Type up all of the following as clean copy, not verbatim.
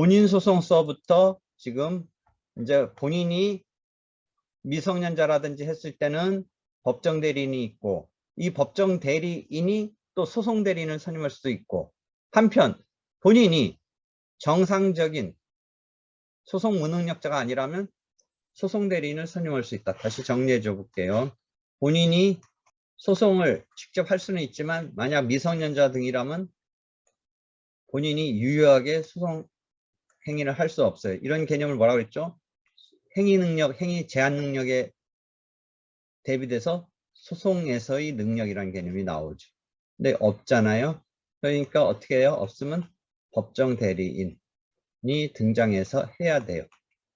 본인 소송서부터 지금 이제 본인이 미성년자라든지 했을 때는 법정 대리인이 있고, 이 법정 대리인이 또 소송 대리인을 선임할 수도 있고, 한편 본인이 정상적인 소송 무능력자가 아니라면 소송 대리인을 선임할 수 있다. 다시 정리해 줘 볼게요. 본인이 소송을 직접 할 수는 있지만 만약 미성년자 등이라면 본인이 유효하게 소송 행위를 할 수 없어요. 이런 개념을 뭐라고 했죠? 행위 능력, 행위 제한 능력에 대비돼서 소송에서의 능력이라는 개념이 나오죠. 근데 없잖아요. 그러니까 어떻게 해요? 없으면 법정 대리인이 등장해서 해야 돼요.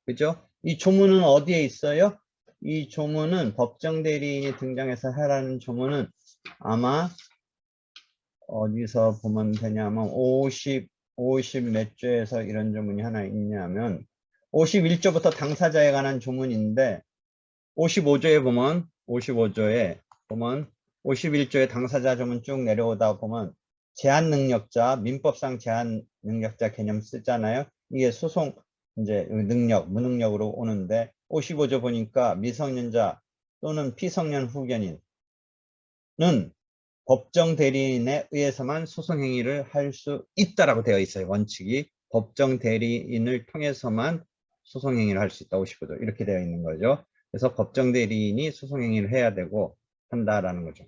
그죠? 이 조문은 어디에 있어요? 이 조문은 법정 대리인이 등장해서 하라는 조문은 아마 어디서 보면 되냐면 50 몇 조에서 이런 조문이 하나 있냐면 51조부터 당사자에 관한 조문인데 55조에 보면 51조에 당사자 조문 쭉 내려오다 보면 제한 능력자, 민법상 제한 능력자 개념 쓰잖아요. 이게 소송 이제 능력, 무능력으로 오는데 55조 보니까 미성년자 또는 피성년 후견인은 법정 대리인에 의해서만 소송 행위를 할 수 있다라고 되어 있어요. 원칙이 법정 대리인을 통해서만 소송 행위를 할 수 있다. 55조 이렇게 되어 있는 거죠. 그래서 법정 대리인이 소송 행위를 해야 되고 한다라는 거죠.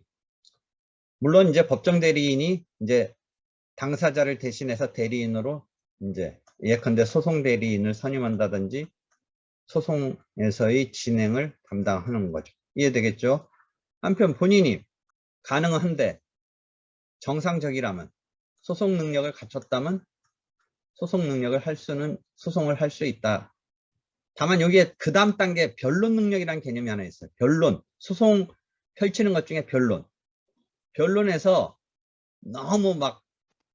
물론 이제 법정 대리인이 이제 당사자를 대신해서 대리인으로 이제 예컨대 소송 대리인을 선임한다든지 소송에서의 진행을 담당하는 거죠. 이해되겠죠? 한편 본인이 가능한데 정상적이라면 소송 능력을 갖췄다면 소송 능력을 소송을 할 수 있다. 다만 여기에 그 다음 단계 변론 능력이라는 개념이 하나 있어요. 변론, 소송 펼치는 것 중에 변론에서 너무 막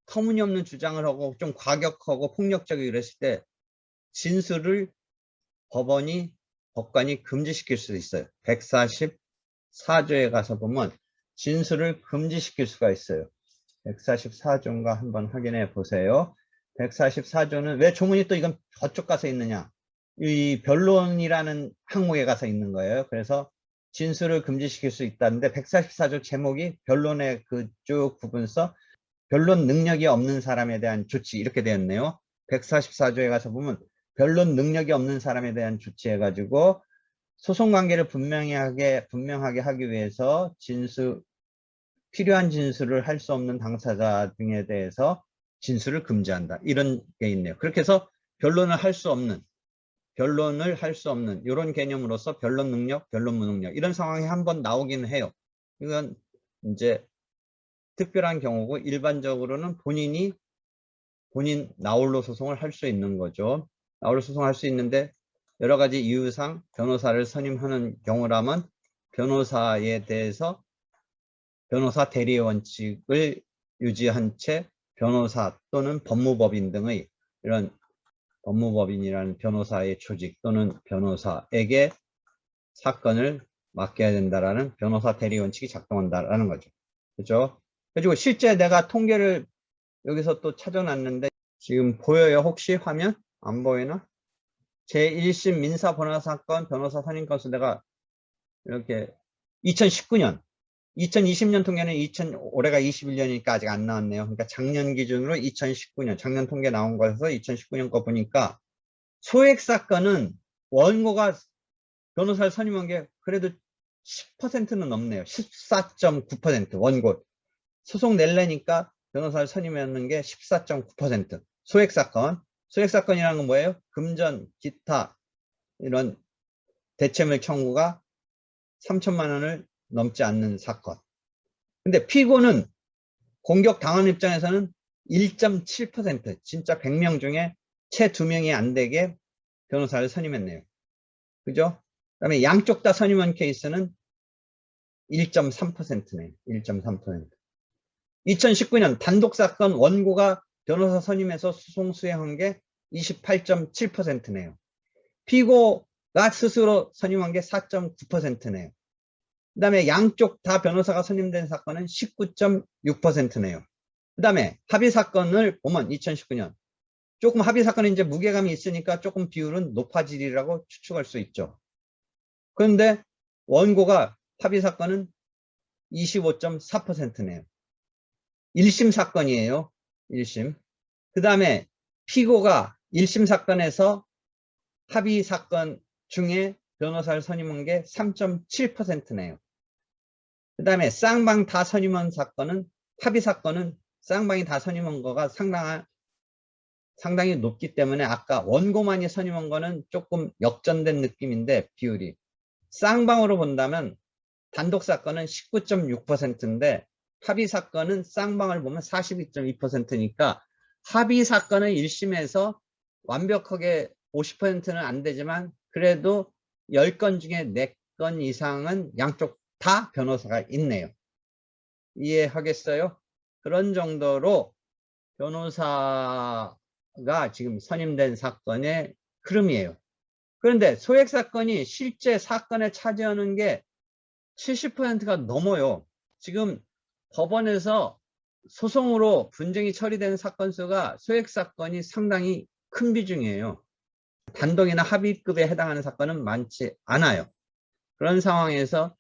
터무니없는 주장을 하고 좀 과격하고 폭력적이고 이랬을 때 진술을 법관이 금지시킬 수 있어요. 144조에 가서 보면 진술을 금지시킬 수가 있어요. 144조인가 한번 확인해 보세요. 144조는 왜 조문이 또 이건 저쪽 가서 있느냐? 이 변론이라는 항목에 가서 있는 거예요. 그래서 진술을 금지시킬 수 있다는데 144조 제목이 변론의 그쭉 부분서 변론 능력이 없는 사람에 대한 조치 이렇게 되었네요. 144조에 가서 보면 변론 능력이 없는 사람에 대한 조치 해가지고 소송관계를 분명하게 하기 위해서 필요한 진술을 할 수 없는 당사자 등에 대해서 진술을 금지한다. 이런 게 있네요. 그렇게 해서 변론을 할 수 없는 이런 개념으로서 변론 능력, 변론 무능력 이런 상황이 한번 나오긴 해요. 이건 이제 특별한 경우고 일반적으로는 본인 나홀로 소송을 할 수 있는 거죠. 나홀로 소송할 수 있는데 여러 가지 이유상 변호사를 선임하는 경우라면 변호사에 대해서 변호사 대리의 원칙을 유지한 채 변호사 또는 법무법인 등의 이런 법무법인이라는 변호사의 조직 또는 변호사에게 사건을 맡겨야 된다라는 변호사 대리 원칙이 작동한다라는 거죠. 그죠? 그리고 실제 내가 통계를 여기서 또 찾아놨는데 지금 보여요? 혹시 화면? 안 보이나? 제1심 민사 변호사 사건 변호사 선임 건수 내가 이렇게 2019년 2020년 통계는 올해가 21년이니까 아직 안 나왔네요. 그러니까 작년 기준으로 2019년 작년 통계 나온 거에서 2019년 거 보니까 소액 사건은 원고가 변호사를 선임한 게 그래도 10%는 넘네요. 14.9% 원고 소송 낼래니까 변호사를 선임하는 게 14.9% 소액 사건이라는 건 뭐예요? 금전, 기타 이런 대체물 청구가 3천만 원을 넘지 않는 사건. 근데 피고는 공격 당한 입장에서는 1.7% 진짜 100명 중에 채 2명이 안 되게 변호사를 선임했네요. 그죠? 그 다음에 양쪽 다 선임한 케이스는 1.3%네요. 1.3%. 2019년 단독사건 원고가 변호사 선임해서 소송 수행한 게 28.7%네요. 피고가 스스로 선임한 게 4.9%네요. 그 다음에 양쪽 다 변호사가 선임된 사건은 19.6%네요. 그 다음에 합의 사건을 보면 2019년 조금 합의 사건은 이제 무게감이 있으니까 조금 비율은 높아지리라고 추측할 수 있죠. 그런데 원고가 합의 사건은 25.4%네요. 1심 사건이에요. 1심. 그 다음에 피고가 1심 사건에서 합의 사건 중에 변호사를 선임한 게 3.7%네요. 그 다음에 쌍방 다 선임한 사건은, 합의 사건은 쌍방이 다 선임한 거가 상당히 높기 때문에 아까 원고만이 선임한 거는 조금 역전된 느낌인데 비율이. 쌍방으로 본다면 단독 사건은 19.6%인데 합의 사건은 쌍방을 보면 42.2%니까 합의 사건은 1심에서 완벽하게 50%는 안 되지만 그래도 10건 중에 4건 이상은 양쪽 다 변호사가 있네요. 이해하겠어요? 그런 정도로 변호사가 지금 선임된 사건의 흐름이에요. 그런데 소액 사건이 실제 사건에 차지하는 게 70%가 넘어요. 지금 법원에서 소송으로 분쟁이 처리되는 사건 수가 소액 사건이 상당히 큰 비중이에요. 단독이나 합의급에 해당하는 사건은 많지 않아요. 그런 상황에서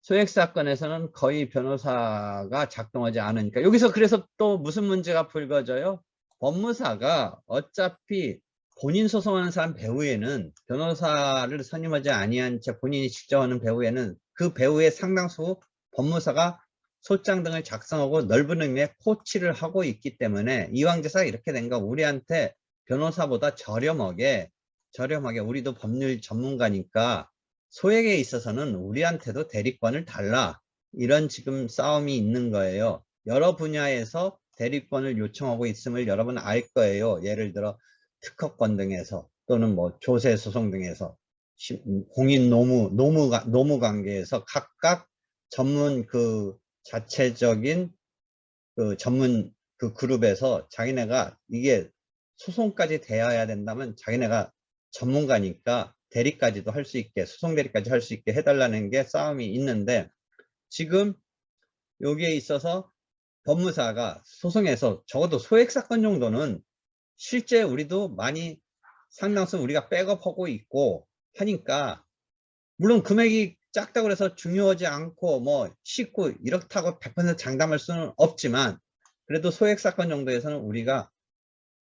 소액 사건에서는 거의 변호사가 작동하지 않으니까 여기서 그래서 또 무슨 문제가 불거져요? 법무사가 어차피 본인 소송하는 사람 배후에는 변호사를 선임하지 아니한 채 본인이 직접 하는 배후에는 그 배후의 상당수 법무사가 소장 등을 작성하고 넓은 의미의 코치를 하고 있기 때문에 이왕제사가 이렇게 된 거 우리한테 변호사보다 저렴하게 우리도 법률 전문가니까 소액에 있어서는 우리한테도 대리권을 달라. 이런 지금 싸움이 있는 거예요. 여러 분야에서 대리권을 요청하고 있음을 여러분 알 거예요. 예를 들어 특허권 등에서 또는 뭐 조세 소송 등에서 공인 노무 관계에서 각각 전문 그 자체적인 그 전문 그 그룹에서 자기네가 이게 소송까지 되어야 된다면 자기네가 전문가니까 대리까지도 할 수 있게 소송 대리까지 할 수 있게 해달라는 게 싸움이 있는데 지금 여기에 있어서 법무사가 소송에서 적어도 소액 사건 정도는 실제 우리도 많이 상당수 우리가 백업하고 있고 하니까 물론 금액이 작다고 해서 중요하지 않고 뭐 쉽고 이렇다고 100% 장담할 수는 없지만 그래도 소액 사건 정도에서는 우리가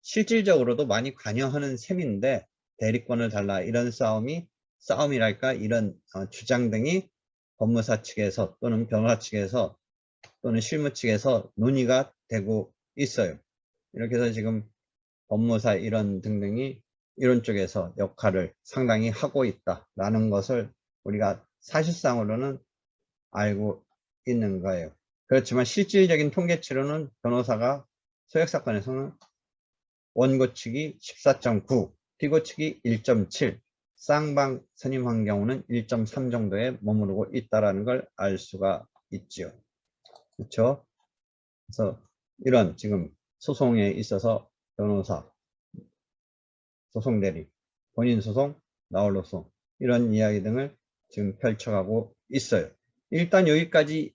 실질적으로도 많이 관여하는 셈인데 대리권을 달라 이런 싸움이랄까 이런 주장 등이 법무사 측에서 또는 변호사 측에서 또는 실무 측에서 논의가 되고 있어요. 이렇게 해서 지금 법무사 이런 등등이 이런 쪽에서 역할을 상당히 하고 있다라는 것을 우리가 사실상으로는 알고 있는 거예요. 그렇지만 실질적인 통계치로는 변호사가 소액사건에서는 원고 측이 14.9, 피고 측이 1.7, 쌍방 선임한 경우는 1.3 정도에 머무르고 있다는 걸 알 수가 있죠. 그렇죠? 그래서 이런 지금 소송에 있어서 변호사, 소송대리, 본인 소송, 나홀로 소송 이런 이야기 등을 지금 펼쳐가고 있어요. 일단 여기까지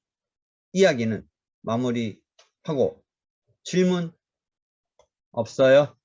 이야기는 마무리하고 질문 없어요?